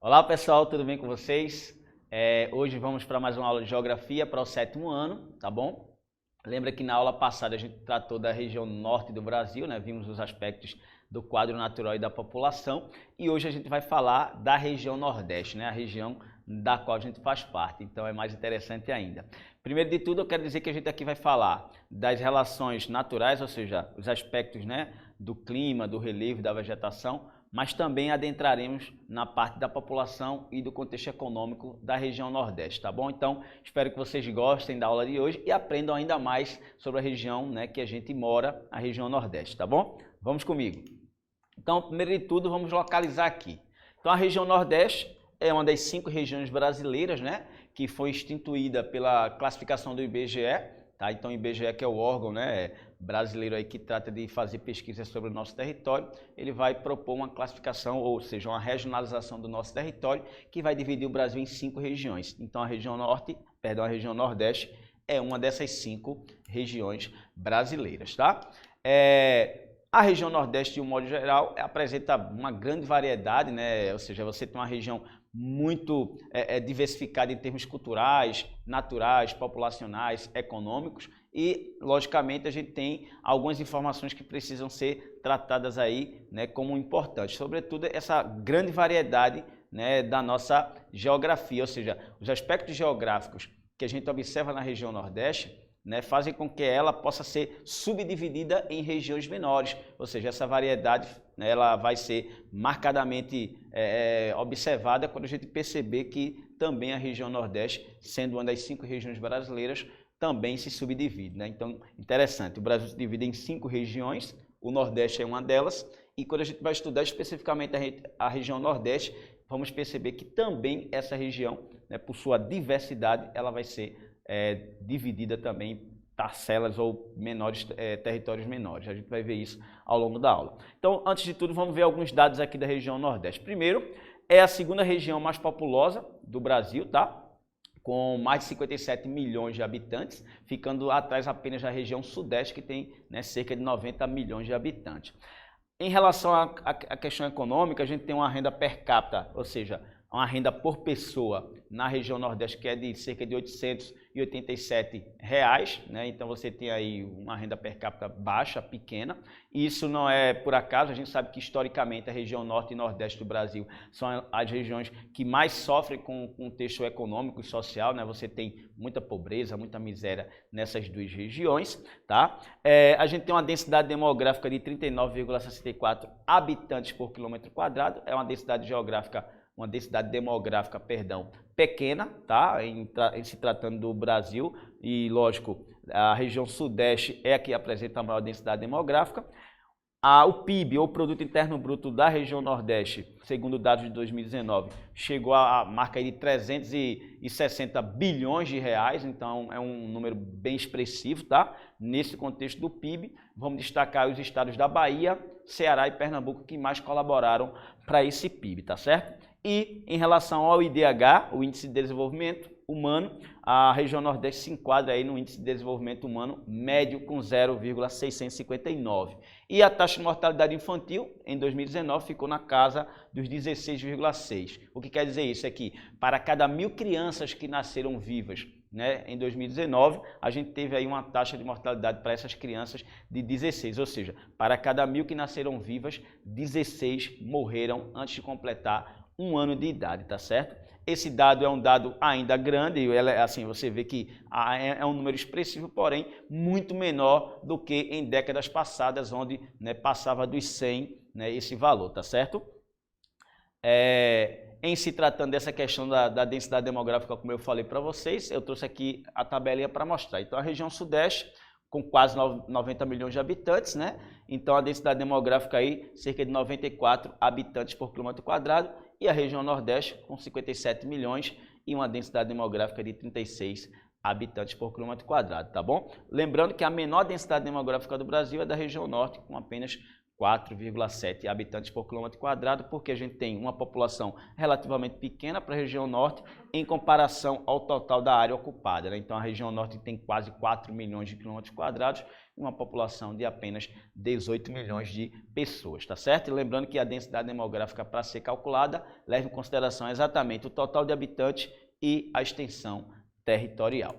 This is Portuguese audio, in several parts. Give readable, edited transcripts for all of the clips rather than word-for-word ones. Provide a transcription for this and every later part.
Olá pessoal, tudo bem com vocês? Hoje vamos para mais uma aula de Geografia para o 7º ano, tá bom? Lembra que na aula passada a gente tratou da região norte do Brasil, né? Vimos os aspectos do quadro natural e da população, e hoje a gente vai falar da região nordeste, né? A região da qual a gente faz parte, então é mais interessante ainda. Primeiro de tudo, eu quero dizer que a gente aqui vai falar das relações naturais, ou seja, os aspectos, né, do clima, do relevo, da vegetação, mas também adentraremos na parte da população e do contexto econômico da região Nordeste, tá bom? Então, espero que vocês gostem da aula de hoje e aprendam ainda mais sobre a região, né, que a gente mora, a região Nordeste, tá bom? Vamos comigo. Então, primeiro de tudo, vamos localizar aqui. Então, a região Nordeste é uma das 5 regiões brasileiras, né, que foi instituída pela classificação do IBGE, tá? Então, o IBGE, que é o órgão, né, brasileiro aí que trata de fazer pesquisas sobre o nosso território, ele vai propor uma classificação, ou seja, uma regionalização do nosso território, que vai dividir o Brasil em 5 regiões. Então, a região a região Nordeste é uma dessas 5 regiões brasileiras, tá? A região Nordeste, de um modo geral, apresenta uma grande variedade, né? Ou seja, você tem uma região muito diversificada em termos culturais, naturais, populacionais, econômicos e, logicamente, a gente tem algumas informações que precisam ser tratadas aí, né, como importantes, sobretudo essa grande variedade, né, da nossa geografia, ou seja, os aspectos geográficos que a gente observa na região Nordeste, né, fazem com que ela possa ser subdividida em regiões menores, ou seja, essa variedade, né, ela vai ser marcadamente observada quando a gente perceber que também a região Nordeste, sendo uma das 5 regiões brasileiras, também se subdivide, né? Então, interessante, o Brasil se divide em 5 regiões, o Nordeste é uma delas, e quando a gente vai estudar especificamente a região Nordeste, vamos perceber que também essa região, né, por sua diversidade, ela vai ser dividida também em parcelas ou menores, territórios menores. A gente vai ver isso ao longo da aula. Então, antes de tudo, vamos ver alguns dados aqui da região Nordeste. Primeiro, é a 2ª região mais populosa do Brasil, tá? Com mais de 57 milhões de habitantes, ficando atrás apenas da região Sudeste, que tem, né, cerca de 90 milhões de habitantes. Em relação à questão econômica, a gente tem uma renda per capita, ou seja, uma renda por pessoa na região Nordeste que é de cerca de R$ 887, né? Então você tem aí uma renda per capita baixa, pequena. E isso não é por acaso, a gente sabe que historicamente a região Norte e Nordeste do Brasil são as regiões que mais sofrem com o contexto econômico e social, né? Você tem muita pobreza, muita miséria nessas 2 regiões, tá? A gente tem uma densidade demográfica de 39,64 habitantes por quilômetro quadrado, é uma densidade demográfica, pequena, tá? Em se tratando do Brasil, e lógico, a região Sudeste é a que apresenta a maior densidade demográfica. O PIB, ou Produto Interno Bruto da região Nordeste, segundo dados de 2019, chegou à marca de 360 bilhões de reais, então é um número bem expressivo, tá? Nesse contexto do PIB, vamos destacar os estados da Bahia, Ceará e Pernambuco que mais colaboraram para esse PIB, tá certo? E em relação ao IDH, o Índice de Desenvolvimento Humano, a região Nordeste se enquadra aí no Índice de Desenvolvimento Humano médio com 0,659. E a taxa de mortalidade infantil em 2019 ficou na casa dos 16,6. O que quer dizer isso? É que para cada 1.000 crianças que nasceram vivas, né, em 2019, a gente teve aí uma taxa de mortalidade para essas crianças de 16, ou seja, para cada 1.000 que nasceram vivas, 16 morreram antes de completar 1 ano de idade, tá certo? Esse dado é um dado ainda grande, assim, você vê que é um número expressivo, porém muito menor do que em décadas passadas, onde, né, passava dos 100, né, esse valor, tá certo? Em se tratando dessa questão da densidade demográfica, como eu falei para vocês, eu trouxe aqui a tabelinha para mostrar. Então, a região Sudeste, com quase 90 milhões de habitantes, né? Então, a densidade demográfica aí, cerca de 94 habitantes por quilômetro quadrado, e a região Nordeste, com 57 milhões e uma densidade demográfica de 36 habitantes por quilômetro quadrado, tá bom? Lembrando que a menor densidade demográfica do Brasil é da região Norte, com apenas 4,7 habitantes por quilômetro quadrado, porque a gente tem uma população relativamente pequena para a região norte em comparação ao total da área ocupada, né? Então a região norte tem quase 4 milhões de quilômetros quadrados e uma população de apenas 18 milhões de pessoas, tá certo? E lembrando que a densidade demográfica, para ser calculada, leva em consideração exatamente o total de habitantes e a extensão territorial.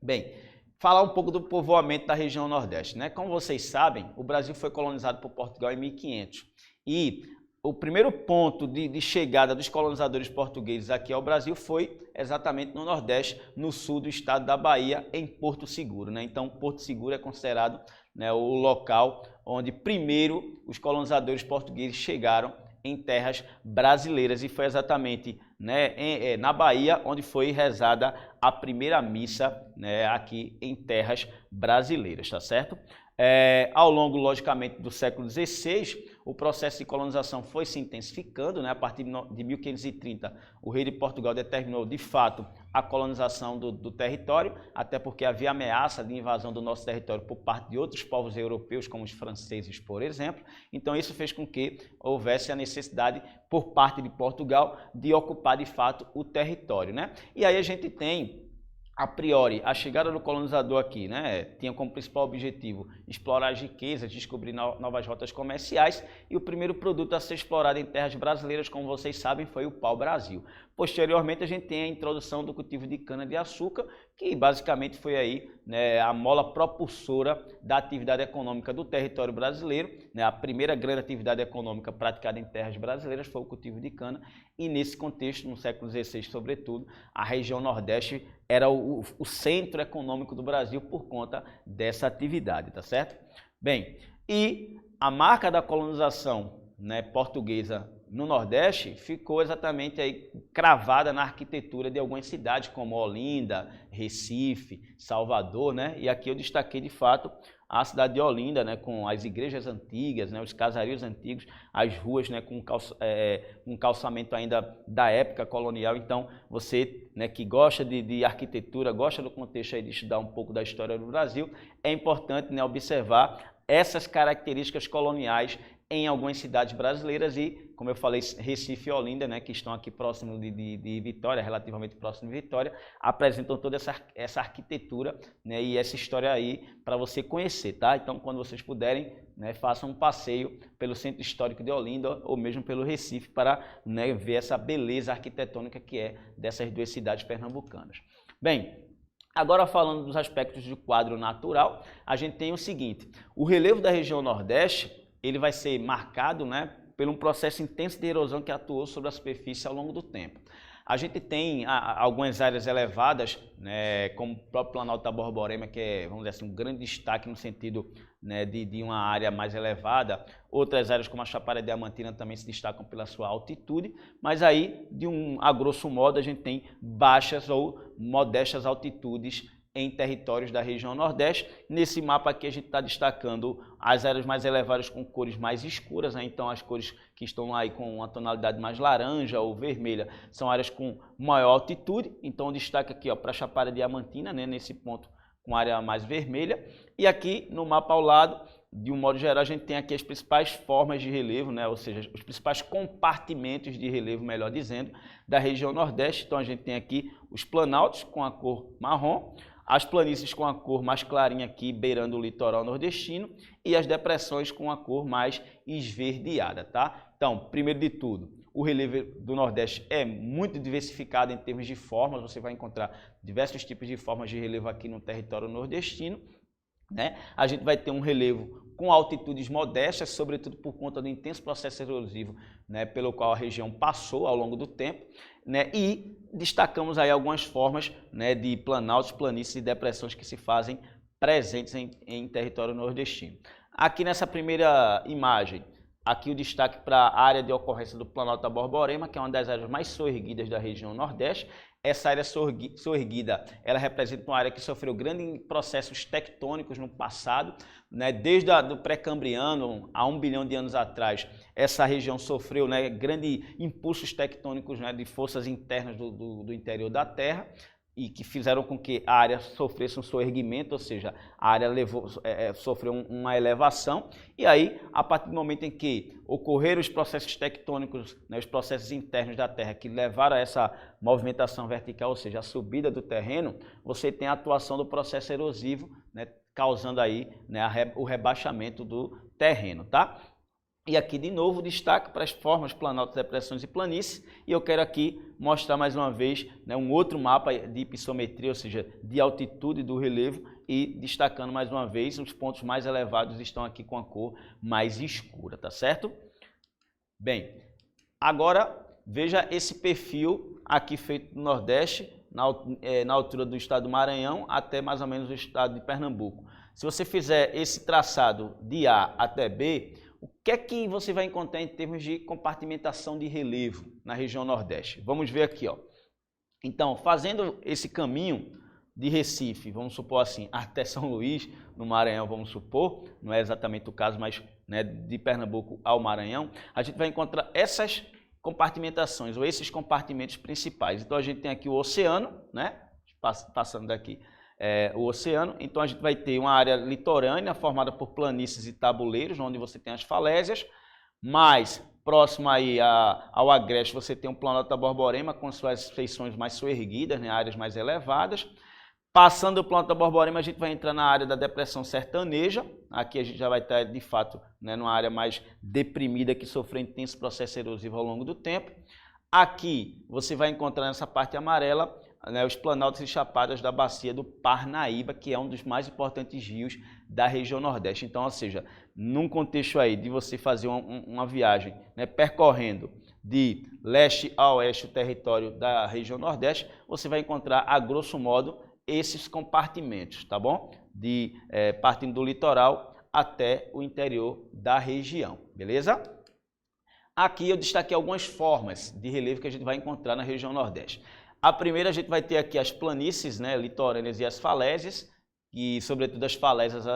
Bem, falar um pouco do povoamento da região Nordeste, né? Como vocês sabem, o Brasil foi colonizado por Portugal em 1500 e o primeiro ponto de chegada dos colonizadores portugueses aqui ao Brasil foi exatamente no Nordeste, no sul do estado da Bahia, em Porto Seguro, né? Então, Porto Seguro é considerado, né, o local onde primeiro os colonizadores portugueses chegaram em terras brasileiras e foi exatamente, né, na Bahia onde foi rezada a primeira missa, né, aqui em terras brasileiras, tá certo? Ao longo, logicamente, do século XVI, o processo de colonização foi se intensificando, né? A partir de 1530, o rei de Portugal determinou, de fato, a colonização do território, até porque havia ameaça de invasão do nosso território por parte de outros povos europeus, como os franceses, por exemplo. Então, isso fez com que houvesse a necessidade, por parte de Portugal, de ocupar, de fato, o território, né? E aí a gente tem, a priori, a chegada do colonizador aqui, né, tinha como principal objetivo explorar as riquezas, descobrir novas rotas comerciais, e o primeiro produto a ser explorado em terras brasileiras, como vocês sabem, foi o pau-brasil. Posteriormente, a gente tem a introdução do cultivo de cana-de-açúcar, que basicamente foi aí, né, a mola propulsora da atividade econômica do território brasileiro, né? A primeira grande atividade econômica praticada em terras brasileiras foi o cultivo de cana, e nesse contexto, no século XVI, sobretudo, a região Nordeste era o centro econômico do Brasil por conta dessa atividade, tá certo? Bem, e a marca da colonização, né, portuguesa no Nordeste ficou exatamente aí cravada na arquitetura de algumas cidades como Olinda, Recife, Salvador, né? E aqui eu destaquei de fato a cidade de Olinda, né, com as igrejas antigas, né, os casarios antigos, as ruas, né, com um calçamento ainda da época colonial. Então, você, né, que gosta de arquitetura, gosta do contexto aí de estudar um pouco da história do Brasil, é importante, né, observar essas características coloniais em algumas cidades brasileiras e, como eu falei, Recife e Olinda, né, que estão aqui próximo de Vitória, relativamente próximo de Vitória, apresentam toda essa arquitetura, né, e essa história aí para você conhecer, tá? Então, quando vocês puderem, né, façam um passeio pelo Centro Histórico de Olinda ou mesmo pelo Recife para, né, ver essa beleza arquitetônica que é dessas duas cidades pernambucanas. Bem, agora falando dos aspectos do quadro natural, a gente tem o seguinte: o relevo da região Nordeste ele vai ser marcado, né, por um processo intenso de erosão que atuou sobre a superfície ao longo do tempo. A gente tem algumas áreas elevadas, né, como o próprio Planalto da Borborema, que é, vamos dizer assim, um grande destaque no sentido, né, de uma área mais elevada. Outras áreas, como a Chapada Diamantina, também se destacam pela sua altitude, mas aí, a grosso modo, a gente tem baixas ou modestas altitudes em territórios da região Nordeste. Nesse mapa aqui a gente está destacando as áreas mais elevadas com cores mais escuras, né? Então as cores que estão aí com uma tonalidade mais laranja ou vermelha são áreas com maior altitude. Então destaca aqui para a Chapada Diamantina, né? Nesse ponto com área mais vermelha. E aqui no mapa ao lado, de um modo geral, a gente tem aqui as principais formas de relevo, né? Ou seja, os principais compartimentos de relevo, melhor dizendo, da região Nordeste. Então a gente tem aqui os planaltos com a cor marrom, as planícies com a cor mais clarinha aqui, beirando o litoral nordestino, e as depressões com a cor mais esverdeada, tá? Então, primeiro de tudo, o relevo do Nordeste é muito diversificado em termos de formas, você vai encontrar diversos tipos de formas de relevo aqui no território nordestino, né? A gente vai ter um relevo com altitudes modestas, sobretudo por conta do intenso processo erosivo, né, pelo qual a região passou ao longo do tempo, né, e destacamos aí algumas formas, né, de planaltos, planícies e depressões que se fazem presentes em território nordestino. Aqui nessa primeira imagem, aqui o destaque para a área de ocorrência do Planalto da Borborema, que é uma das áreas mais soerguidas da região Nordeste. Essa área soerguida, ela representa uma área que sofreu grandes processos tectônicos no passado, né? Desde o pré-cambriano, há 1 bilhão de anos atrás, essa região sofreu, né, grandes impulsos tectônicos, né, de forças internas do interior da Terra. e que fizeram com que a área sofresse um soerguimento, ou seja, a área sofreu uma elevação, e aí, a partir do momento em que ocorreram os processos tectônicos, né, os processos internos da Terra que levaram a essa movimentação vertical, ou seja, a subida do terreno, você tem a atuação do processo erosivo, né, causando aí, né, o rebaixamento do terreno, tá? E aqui, de novo, destaque para as formas, planaltos, depressões e planícies. E eu quero aqui mostrar mais uma vez, né, um outro mapa de hipissometria, ou seja, de altitude do relevo. E destacando mais uma vez, os pontos mais elevados estão aqui com a cor mais escura, tá certo? Bem, agora veja esse perfil aqui feito no Nordeste, na altura do estado do Maranhão até mais ou menos o estado de Pernambuco. Se você fizer esse traçado de A até B, o que é que você vai encontrar em termos de compartimentação de relevo na região Nordeste? Vamos ver aqui, ó. Então, fazendo esse caminho de Recife, vamos supor assim, até São Luís, no Maranhão, vamos supor, não é exatamente o caso, mas, né, de Pernambuco ao Maranhão, a gente vai encontrar essas compartimentações, ou esses compartimentos principais. Então, a gente tem aqui o oceano, né, passando daqui, o oceano. Então a gente vai ter uma área litorânea formada por planícies e tabuleiros, onde você tem as falésias, mais próximo aí ao agreste você tem um Planalto da Borborema com suas feições mais soerguidas, né, áreas mais elevadas. Passando o Planalto da Borborema, a gente vai entrar na área da depressão sertaneja. Aqui a gente já vai estar, de fato, né, numa área mais deprimida que sofreu intenso processo erosivo ao longo do tempo. Aqui você vai encontrar nessa parte amarela, né, os planaltos e chapadas da bacia do Parnaíba, que é um dos mais importantes rios da região Nordeste. Então, ou seja, num contexto aí de você fazer uma viagem, né, percorrendo de leste a oeste o território da região Nordeste, você vai encontrar, a grosso modo, esses compartimentos, tá bom? Partindo do litoral até o interior da região, beleza? Aqui eu destaquei algumas formas de relevo que a gente vai encontrar na região Nordeste. A primeira, a gente vai ter aqui as planícies, né, litorâneas e as falésias, e sobretudo as falésias,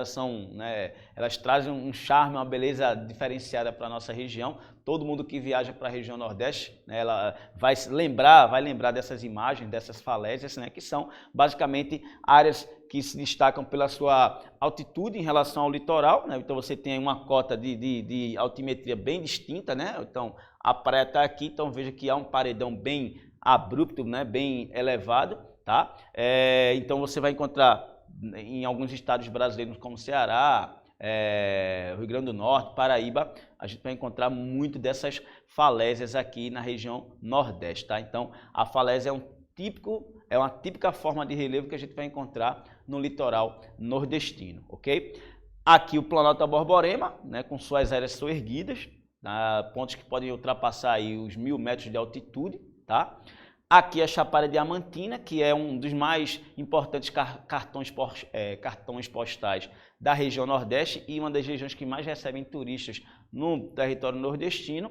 elas trazem um charme, uma beleza diferenciada para a nossa região. Todo mundo que viaja para a região Nordeste, né, ela vai lembrar dessas imagens, dessas falésias, né, que são basicamente áreas que se destacam pela sua altitude em relação ao litoral, né? Então você tem uma cota de altimetria bem distinta, né? Então a praia está aqui, então veja que há um paredão bem abrupto, né, bem elevado, tá? Então você vai encontrar em alguns estados brasileiros como Ceará, Rio Grande do Norte, Paraíba, a gente vai encontrar muito dessas falésias aqui na região Nordeste, tá? Então a falésia é uma típica forma de relevo que a gente vai encontrar no litoral nordestino, ok? Aqui o Planalto da Borborema, né, com suas áreas soerguidas, pontos que podem ultrapassar aí os 1000 metros de altitude, tá? Aqui a Chapada Diamantina, que é um dos mais importantes cartões postais da região Nordeste e uma das regiões que mais recebem turistas no território nordestino.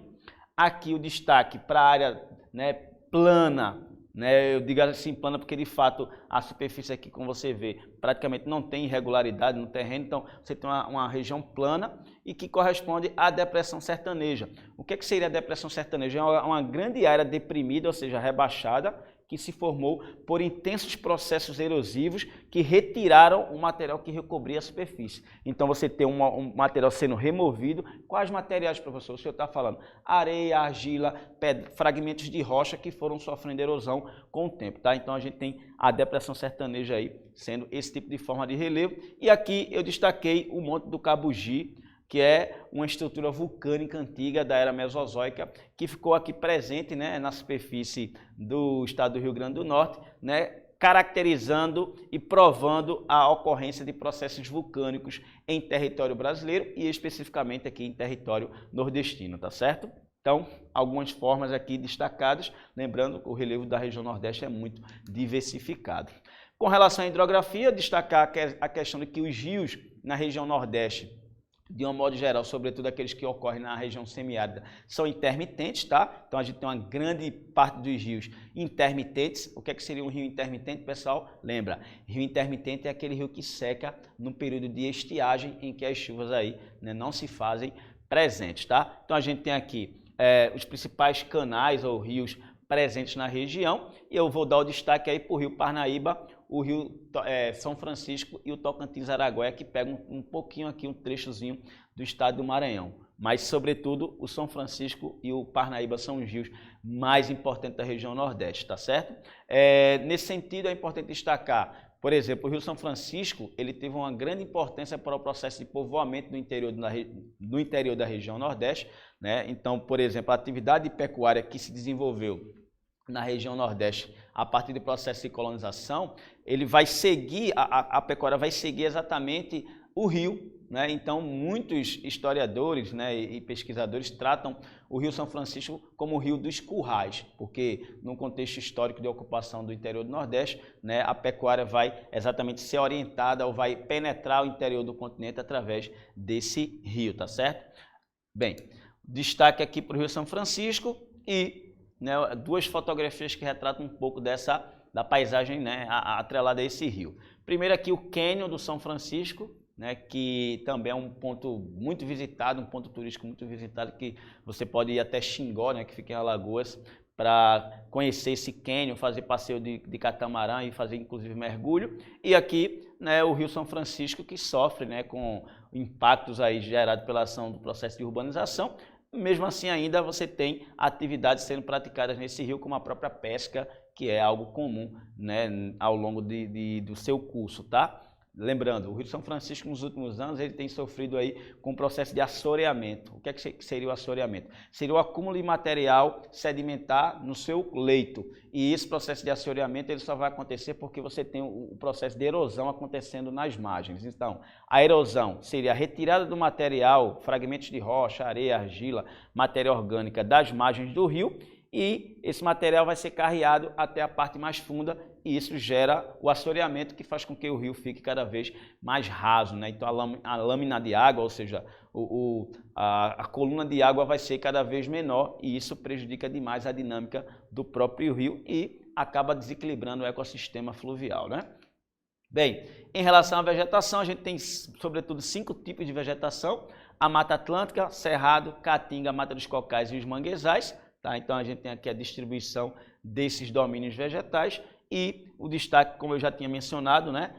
Aqui o destaque para a área, né, plana, né, eu digo assim plana porque de fato a superfície aqui, como você vê, praticamente não tem irregularidade no terreno, então você tem uma região plana e que corresponde à depressão sertaneja. O que seria a depressão sertaneja? É uma grande área deprimida, ou seja, rebaixada, que se formou por intensos processos erosivos que retiraram o material que recobria a superfície. Então você tem um material sendo removido. Quais materiais, professor? O senhor está falando areia, argila, pedra, fragmentos de rocha que foram sofrendo erosão com o tempo, tá? Então a gente tem a depressão sertaneja aí sendo esse tipo de forma de relevo. E aqui eu destaquei o Monte do Cabugi, que é uma estrutura vulcânica antiga da era mesozoica, que ficou aqui presente, né, na superfície do estado do Rio Grande do Norte, né, caracterizando e provando a ocorrência de processos vulcânicos em território brasileiro e especificamente aqui em território nordestino, tá certo? Então, algumas formas aqui destacadas, lembrando que o relevo da região Nordeste é muito diversificado. Com relação à hidrografia, destacar a questão de que os rios na região Nordeste, de um modo geral, sobretudo aqueles que ocorrem na região semiárida, são intermitentes, tá? Então a gente tem uma grande parte dos rios intermitentes. O que seria um rio intermitente, pessoal? Lembra, rio intermitente é aquele rio que seca no período de estiagem em que as chuvas aí, né, não se fazem presentes, tá? Então a gente tem aqui os principais canais ou rios presentes na região, e eu vou dar o destaque aí para o Rio Parnaíba, o Rio São Francisco e o Tocantins-Araguaia, que pegam um pouquinho aqui, um trechozinho do estado do Maranhão. Mas, sobretudo, o São Francisco e o Parnaíba são os rios mais importantes da região Nordeste, tá certo? Nesse sentido, é importante destacar, por exemplo, o Rio São Francisco, ele teve uma grande importância para o processo de povoamento do interior da região Nordeste, né? Então, por exemplo, a atividade pecuária que se desenvolveu na região Nordeste a partir do processo de colonização, ele vai seguir, a pecuária vai seguir exatamente o rio, né? Então, muitos historiadores, né, e pesquisadores tratam o Rio São Francisco como o Rio dos Currais, porque no contexto histórico de ocupação do interior do Nordeste, né, a pecuária vai exatamente ser orientada ou vai penetrar o interior do continente através desse rio, tá certo? Bem, destaque aqui para o Rio São Francisco e, né, duas fotografias que retratam um pouco da paisagem, né, atrelada a esse rio. Primeiro aqui o Cânion do São Francisco, né, que também é um ponto muito visitado, um ponto turístico muito visitado, que você pode ir até Xingó, né, que fica em Alagoas, para conhecer esse cânion, fazer passeio de catamarã e fazer inclusive mergulho. E aqui, né, o Rio São Francisco, que sofre, né, com impactos aí gerados pela ação do processo de urbanização. Mesmo assim, ainda você tem atividades sendo praticadas nesse rio, como a própria pesca, que é algo comum, né, ao longo do seu curso, tá? Lembrando, o Rio São Francisco nos últimos anos ele tem sofrido aí com o processo de assoreamento. O que é que seria o assoreamento? Seria o acúmulo de material sedimentar no seu leito. E esse processo de assoreamento ele só vai acontecer porque você tem o processo de erosão acontecendo nas margens. Então, a erosão seria a retirada do material, fragmentos de rocha, areia, argila, matéria orgânica das margens do rio, e esse material vai ser carreado até a parte mais funda e isso gera o assoreamento que faz com que o rio fique cada vez mais raso, né? Então a lâmina de água, ou seja, a coluna de água vai ser cada vez menor e isso prejudica demais a dinâmica do próprio rio e acaba desequilibrando o ecossistema fluvial, né? Bem, em relação à vegetação, a gente tem sobretudo 5 tipos de vegetação: a Mata Atlântica, Cerrado, Caatinga, Mata dos Cocais e os manguezais. Tá? Então a gente tem aqui a distribuição desses domínios vegetais e o destaque, como eu já tinha mencionado, né,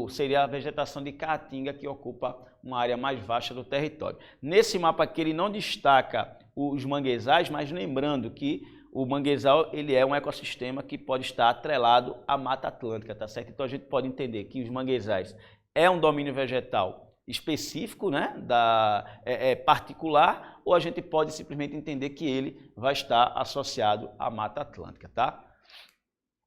seria a vegetação de Caatinga, que ocupa uma área mais vasta do território. Nesse mapa aqui ele não destaca os manguezais, mas lembrando que o manguezal ele é um ecossistema que pode estar atrelado à Mata Atlântica, tá certo? Então a gente pode entender que os manguezais é um domínio vegetal específico, né, particular, ou a gente pode simplesmente entender que ele vai estar associado à Mata Atlântica, tá?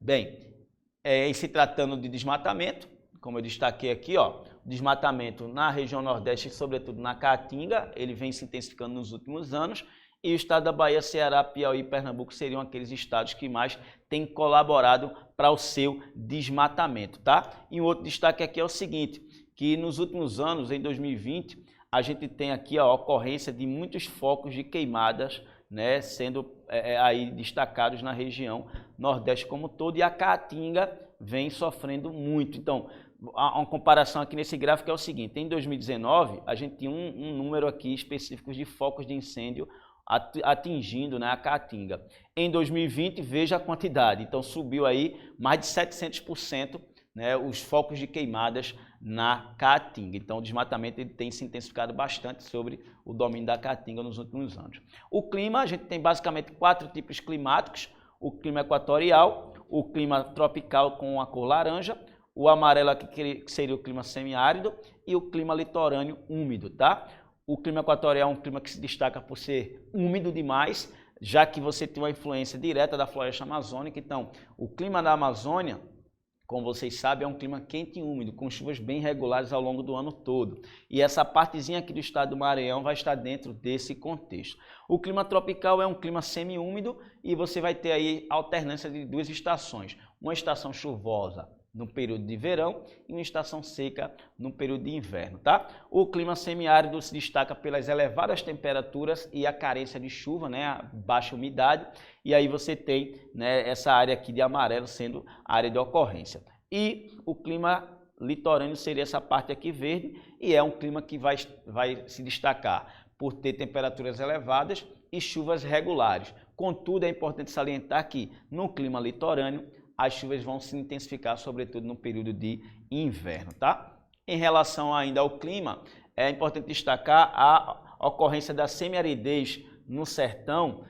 Bem, em se tratando de desmatamento, como eu destaquei aqui, ó, desmatamento na região Nordeste, sobretudo na Caatinga, ele vem se intensificando nos últimos anos, e o estado da Bahia, Ceará, Piauí e Pernambuco seriam aqueles estados que mais têm colaborado para o seu desmatamento, tá? E um outro destaque aqui é o seguinte, que nos últimos anos, em 2020, a gente tem aqui a ocorrência de muitos focos de queimadas, né, sendo aí destacados na região Nordeste como um todo, e a Caatinga vem sofrendo muito. Então, uma comparação aqui nesse gráfico é o seguinte: em 2019, a gente tinha um número aqui específico de focos de incêndio atingindo, né, a Caatinga. Em 2020, veja a quantidade, então subiu aí mais de 700%, né, os focos de queimadas na Caatinga. Então o desmatamento ele tem se intensificado bastante sobre o domínio da Caatinga nos últimos anos. O clima, a gente tem basicamente 4 tipos climáticos: o clima equatorial, o clima tropical com a cor laranja, o amarelo aqui que seria o clima semiárido e o clima litorâneo úmido, tá? O clima equatorial é um clima que se destaca por ser úmido demais, já que você tem uma influência direta da floresta amazônica. Então, o clima da Amazônia, como vocês sabem, é um clima quente e úmido, com chuvas bem regulares ao longo do ano todo. E essa partezinha aqui do estado do Maranhão vai estar dentro desse contexto. O clima tropical é um clima semi-úmido e você vai ter aí alternância de 2 estações. Uma estação chuvosa no período de verão e uma estação seca no período de inverno, tá? O clima semiárido se destaca pelas elevadas temperaturas e a carência de chuva, né, a baixa umidade, e aí você tem, né, essa área aqui de amarelo sendo a área de ocorrência. E o clima litorâneo seria essa parte aqui verde, e é um clima que vai se destacar por ter temperaturas elevadas e chuvas regulares, Contudo, é importante salientar que no clima litorâneo, as chuvas vão se intensificar, sobretudo no período de inverno, tá? Em relação ainda ao clima, é importante destacar a ocorrência da semiaridez no sertão,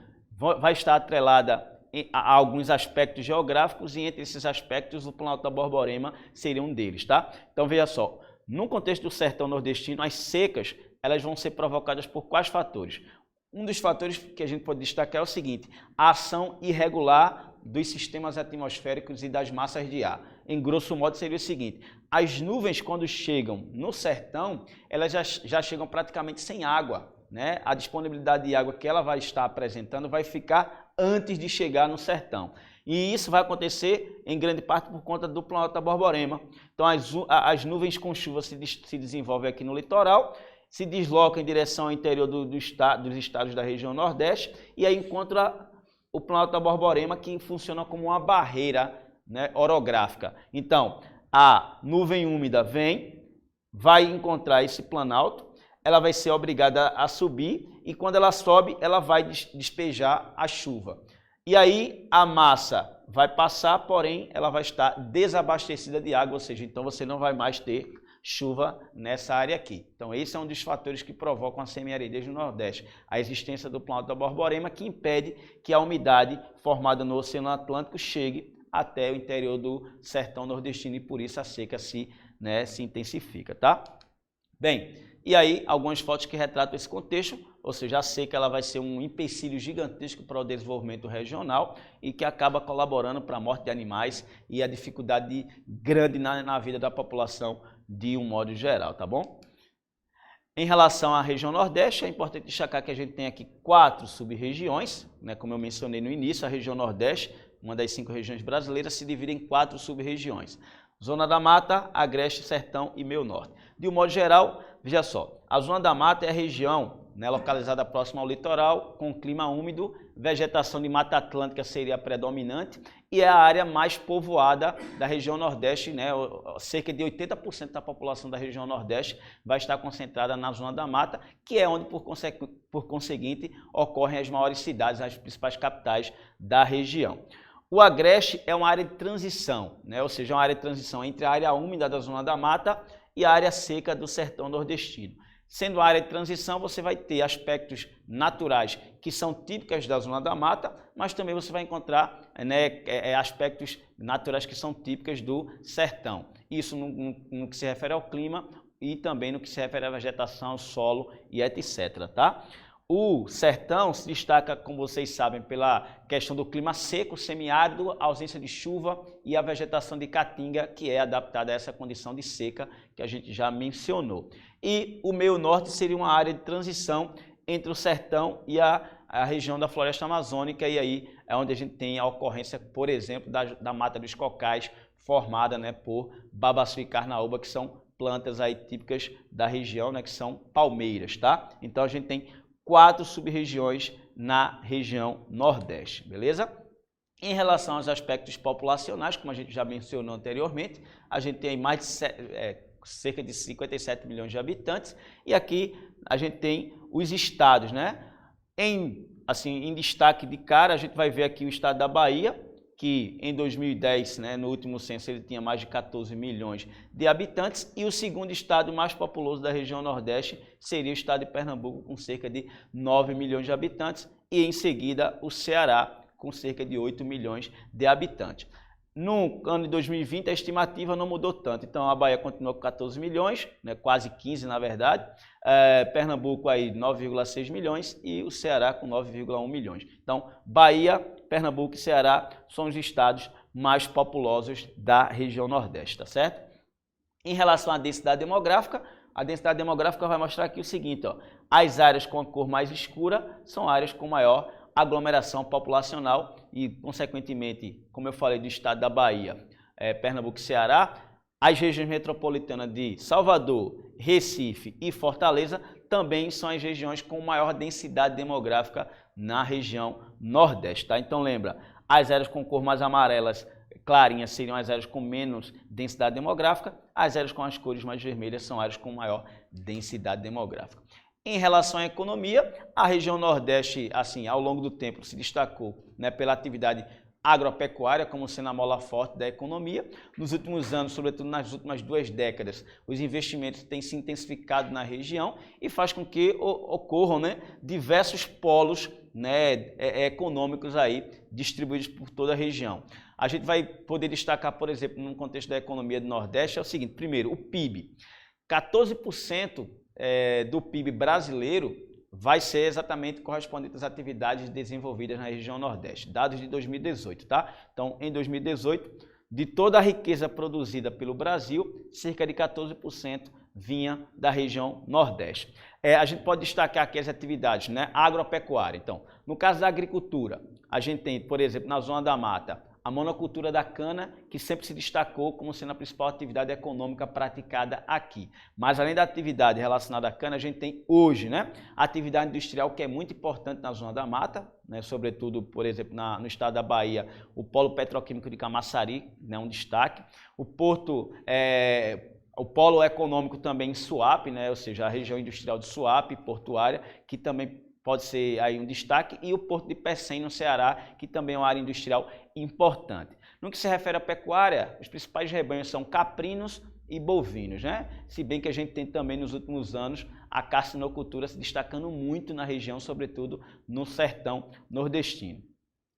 vai estar atrelada a alguns aspectos geográficos e entre esses aspectos o Planalto da Borborema seria um deles, tá? Então veja só, no contexto do sertão nordestino, as secas elas vão ser provocadas por quais fatores? Um dos fatores que a gente pode destacar é o seguinte, a ação irregular dos sistemas atmosféricos e das massas de ar. Em grosso modo seria o seguinte, as nuvens quando chegam no sertão, elas já chegam praticamente sem água, né? A disponibilidade de água que ela vai estar apresentando vai ficar antes de chegar no sertão. E isso vai acontecer em grande parte por conta do Planalto da Borborema. Então as nuvens com chuva se desenvolvem aqui no litoral, se deslocam em direção ao interior dos estados da região Nordeste e aí encontra o Planalto da Borborema que funciona como uma barreira, né, orográfica. Então a nuvem úmida vai encontrar esse planalto, ela vai ser obrigada a subir e quando ela sobe, ela vai despejar a chuva. E aí a massa vai passar, porém ela vai estar desabastecida de água, ou seja, então você não vai mais ter chuva nessa área aqui. Então esse é um dos fatores que provocam a semiaridez no Nordeste, a existência do Planalto da Borborema que impede que a umidade formada no Oceano Atlântico chegue até o interior do sertão nordestino e por isso a seca se intensifica, tá? Bem, e aí algumas fotos que retratam esse contexto, ou seja, a seca ela vai ser um empecilho gigantesco para o desenvolvimento regional e que acaba colaborando para a morte de animais e a dificuldade grande na vida da população de um modo geral, tá bom? Em relação à região Nordeste, é importante destacar que a gente tem aqui 4 sub-regiões, né? Como eu mencionei no início, a região Nordeste, uma das 5 regiões brasileiras, se divide em 4 sub-regiões. Zona da Mata, Agreste, Sertão e Meio Norte. De um modo geral, veja só, a Zona da Mata é a região, né, localizada próxima ao litoral, com clima úmido, vegetação de Mata Atlântica seria a predominante e é a área mais povoada da região Nordeste, né, cerca de 80% da população da região Nordeste vai estar concentrada na Zona da Mata, que é onde, por conseguinte, ocorrem as maiores cidades, as principais capitais da região. O Agreste é uma área de transição, né? Ou seja, uma área de transição entre a área úmida da Zona da Mata e a área seca do sertão nordestino. Sendo a área de transição, você vai ter aspectos naturais que são típicos da Zona da Mata, mas também você vai encontrar, né, aspectos naturais que são típicos do sertão. Isso no que se refere ao clima e também no que se refere à vegetação, solo e etc. Tá? O sertão se destaca, como vocês sabem, pela questão do clima seco, semiárido, ausência de chuva e a vegetação de caatinga, que é adaptada a essa condição de seca que a gente já mencionou. E o meio norte seria uma área de transição entre o sertão e a região da floresta amazônica, e aí é onde a gente tem a ocorrência, por exemplo, da mata dos cocais, formada, né, por babaçu e carnaúba, que são plantas aí típicas da região, né, que são palmeiras, tá? Então a gente tem 4 sub-regiões na região Nordeste, beleza? Em relação aos aspectos populacionais, como a gente já mencionou anteriormente, a gente tem mais de cerca de 57 milhões de habitantes e aqui a gente tem os estados, né? Em destaque de cara, a gente vai ver aqui o estado da Bahia, que em 2010, né, no último censo, ele tinha mais de 14 milhões de habitantes, e o segundo estado mais populoso da região Nordeste seria o estado de Pernambuco, com cerca de 9 milhões de habitantes, e em seguida o Ceará, com cerca de 8 milhões de habitantes. No ano de 2020, a estimativa não mudou tanto, então a Bahia continuou com 14 milhões, né, quase 15 na verdade, Pernambuco aí 9,6 milhões e o Ceará com 9,1 milhões. Então, Bahia, Pernambuco e Ceará são os estados mais populosos da região Nordeste, tá certo? Em relação à densidade demográfica, a densidade demográfica vai mostrar aqui o seguinte, ó, as áreas com a cor mais escura são áreas com maior aglomeração populacional e, consequentemente, como eu falei do estado da Bahia, Pernambuco e Ceará, as regiões metropolitanas de Salvador, Recife e Fortaleza também são as regiões com maior densidade demográfica na região Nordeste, tá? Então lembra, as áreas com cor mais amarelas clarinhas seriam as áreas com menos densidade demográfica, as áreas com as cores mais vermelhas são áreas com maior densidade demográfica. Em relação à economia, a região Nordeste, assim, ao longo do tempo, se destacou, né, pela atividade agropecuária como sendo a mola forte da economia. Nos últimos anos, sobretudo nas últimas 2 décadas, os investimentos têm se intensificado na região e faz com que ocorram, né, diversos polos, né, econômicos aí distribuídos por toda a região. A gente vai poder destacar, por exemplo, no contexto da economia do Nordeste, é o seguinte: primeiro, o PIB. 14% do PIB brasileiro vai ser exatamente correspondente às atividades desenvolvidas na região Nordeste, dados de 2018, tá? Então, em 2018, de toda a riqueza produzida pelo Brasil, cerca de 14% vinha da região Nordeste. A gente pode destacar aqui as atividades, né, agropecuária. Então, no caso da agricultura, a gente tem, por exemplo, na zona da mata, a monocultura da cana, que sempre se destacou como sendo a principal atividade econômica praticada aqui. Mas além da atividade relacionada à cana, a gente tem hoje, né, a atividade industrial, que é muito importante na zona da mata, né, sobretudo, por exemplo, no estado da Bahia, o polo petroquímico de Camaçari, né, um destaque. O polo econômico também em Suape, né, ou seja, a região industrial de Suape, portuária, que também pode ser aí um destaque, e o Porto de Pecém, no Ceará, que também é uma área industrial importante. No que se refere à pecuária, os principais rebanhos são caprinos e bovinos, né? Se bem que a gente tem também nos últimos anos a carcinocultura se destacando muito na região, sobretudo no sertão nordestino.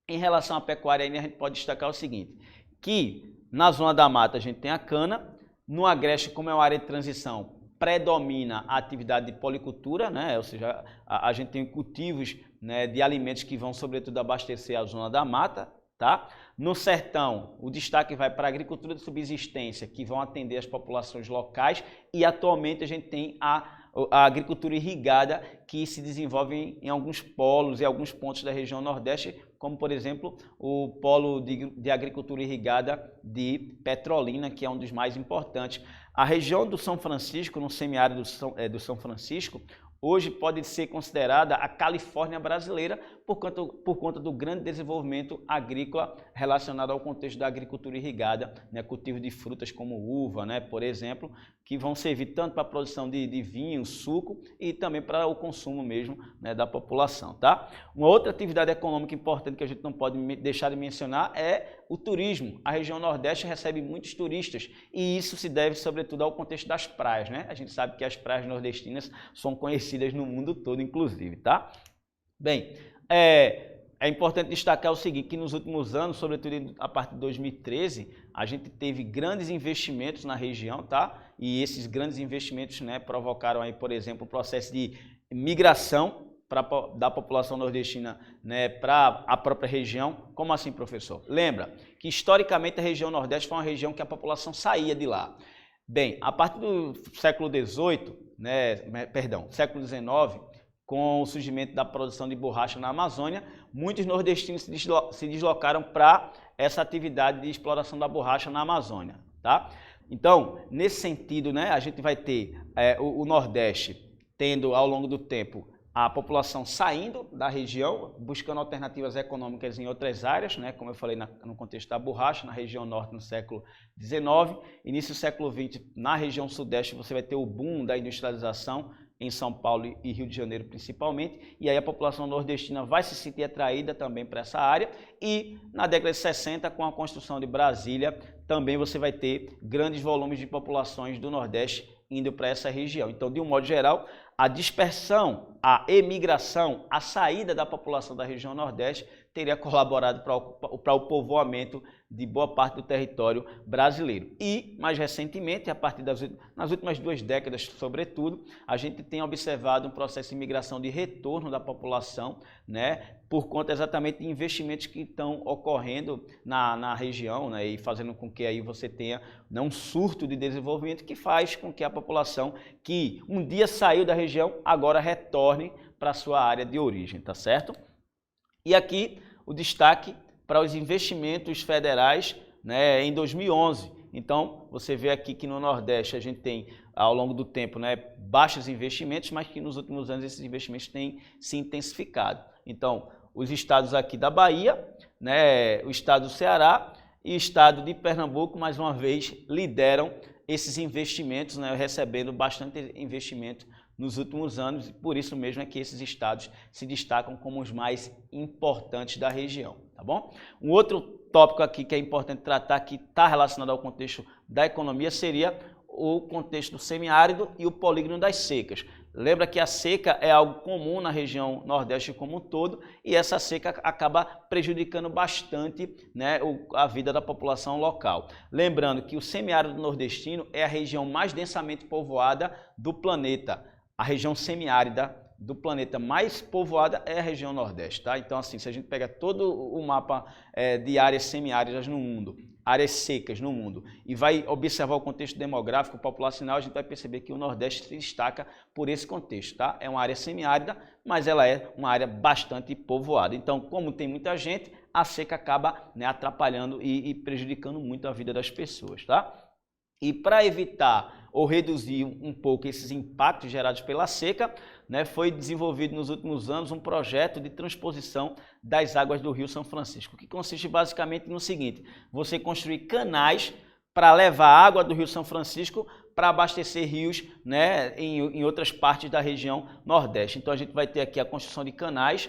Em relação à pecuária, a gente pode destacar o seguinte, que na zona da mata a gente tem a cana, no Agreste, como é uma área de transição, predomina a atividade de policultura, né? Ou seja, a gente tem cultivos, né, de alimentos que vão sobretudo abastecer a zona da mata, tá? No sertão, o destaque vai para a agricultura de subsistência, que vão atender as populações locais, e atualmente a gente tem a agricultura irrigada, que se desenvolve em alguns polos e alguns pontos da região Nordeste, como por exemplo o polo de agricultura irrigada de Petrolina, que é um dos mais importantes. A região do São Francisco, no semiárido do São Francisco, hoje pode ser considerada a Califórnia brasileira por conta do grande desenvolvimento agrícola relacionado ao contexto da agricultura irrigada, né, cultivo de frutas como uva, né, por exemplo, que vão servir tanto para a produção de vinho, suco e também para o consumo mesmo, né, da população, tá? Uma outra atividade econômica importante que a gente não pode deixar de mencionar é o turismo. A região Nordeste recebe muitos turistas e isso se deve sobretudo ao contexto das praias, né? A gente sabe que as praias nordestinas são conhecidas no mundo todo, inclusive, tá? Bem, é importante destacar o seguinte, que nos últimos anos, sobretudo a partir de 2013, a gente teve grandes investimentos na região, tá? E esses grandes investimentos, né, provocaram aí, por exemplo, o processo de migração da população nordestina, né, para a própria região. Como assim, professor? Lembra que historicamente a região Nordeste foi uma região que a população saía de lá. Bem, a partir do século XVIII, né, século XIX, com o surgimento da produção de borracha na Amazônia, muitos nordestinos se deslocaram para essa atividade de exploração da borracha na Amazônia, tá? Então, nesse sentido, né, a gente vai ter o Nordeste tendo, ao longo do tempo, a população saindo da região, buscando alternativas econômicas em outras áreas, né, como eu falei no contexto da borracha, na região norte no século XIX, início do século XX, na região sudeste, você vai ter o boom da industrialização, em São Paulo e Rio de Janeiro principalmente, e aí a população nordestina vai se sentir atraída também para essa área, e na década de 60, com a construção de Brasília, também você vai ter grandes volumes de populações do Nordeste indo para essa região. Então, de um modo geral, a dispersão, a emigração, a saída da população da região Nordeste teria colaborado para o povoamento de boa parte do território brasileiro. E, mais recentemente, a partir nas últimas 2 décadas, sobretudo, a gente tem observado um processo de imigração de retorno da população, né, por conta exatamente de investimentos que estão ocorrendo na região, né, e fazendo com que aí você tenha, né, um surto de desenvolvimento que faz com que a população que um dia saiu da região agora retorne para a sua área de origem, tá certo? E aqui o destaque para os investimentos federais, né, em 2011. Então, você vê aqui que no Nordeste a gente tem, ao longo do tempo, né, baixos investimentos, mas que nos últimos anos esses investimentos têm se intensificado. Então, os estados aqui da Bahia, né, o estado do Ceará e o estado de Pernambuco, mais uma vez, lideram esses investimentos, né, recebendo bastante investimento nos últimos anos e por isso mesmo é que esses estados se destacam como os mais importantes da região, tá bom? Um outro tópico aqui que é importante tratar, que está relacionado ao contexto da economia, seria o contexto do semiárido e o polígono das secas. Lembra que a seca é algo comum na região Nordeste como um todo e essa seca acaba prejudicando bastante, né, a vida da população local. Lembrando que o semiárido nordestino é a região mais densamente povoada do planeta. A região semiárida do planeta mais povoada é a região Nordeste, tá? Então, assim, se a gente pega todo o mapa de áreas semiáridas no mundo, áreas secas no mundo, e vai observar o contexto demográfico, populacional, a gente vai perceber que o Nordeste se destaca por esse contexto, tá? É uma área semiárida, mas ela é uma área bastante povoada. Então, como tem muita gente, a seca acaba, né, atrapalhando e prejudicando muito a vida das pessoas, tá? E para evitar ou reduzir um pouco esses impactos gerados pela seca, né, foi desenvolvido nos últimos anos um projeto de transposição das águas do Rio São Francisco, que consiste basicamente no seguinte: você construir canais para levar a água do Rio São Francisco para abastecer rios, né, em outras partes da região Nordeste. Então a gente vai ter aqui a construção de canais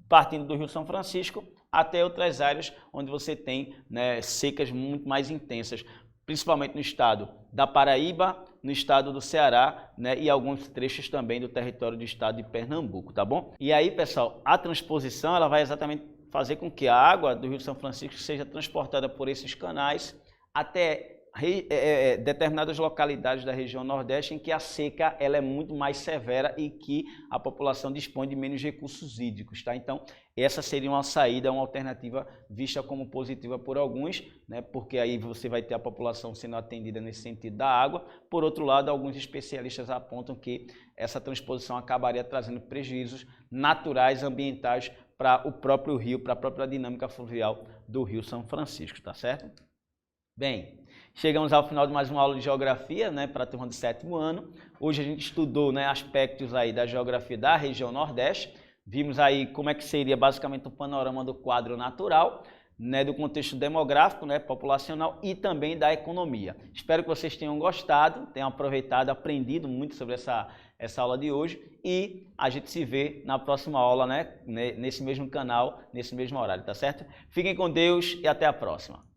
partindo do Rio São Francisco até outras áreas onde você tem, né, secas muito mais intensas, principalmente no estado da Paraíba, no estado do Ceará, né, e alguns trechos também do território do estado de Pernambuco, tá bom? E aí, pessoal, a transposição ela vai exatamente fazer com que a água do Rio São Francisco seja transportada por esses canais até determinadas localidades da região Nordeste em que a seca ela é muito mais severa e que a população dispõe de menos recursos hídricos, tá? Então, essa seria uma saída, uma alternativa vista como positiva por alguns, né? Porque aí você vai ter a população sendo atendida nesse sentido da água. Por outro lado, alguns especialistas apontam que essa transposição acabaria trazendo prejuízos naturais, ambientais para o próprio rio, para a própria dinâmica fluvial do Rio São Francisco, tá certo? Bem, chegamos ao final de mais uma aula de geografia, né, para a turma do 7º ano. Hoje a gente estudou, né, aspectos aí da geografia da região Nordeste. Vimos aí como é que seria basicamente o panorama do quadro natural, né, do contexto demográfico, né, populacional e também da economia. Espero que vocês tenham gostado, tenham aproveitado, aprendido muito sobre essa aula de hoje e a gente se vê na próxima aula, né, nesse mesmo canal, nesse mesmo horário, tá certo? Fiquem com Deus e até a próxima.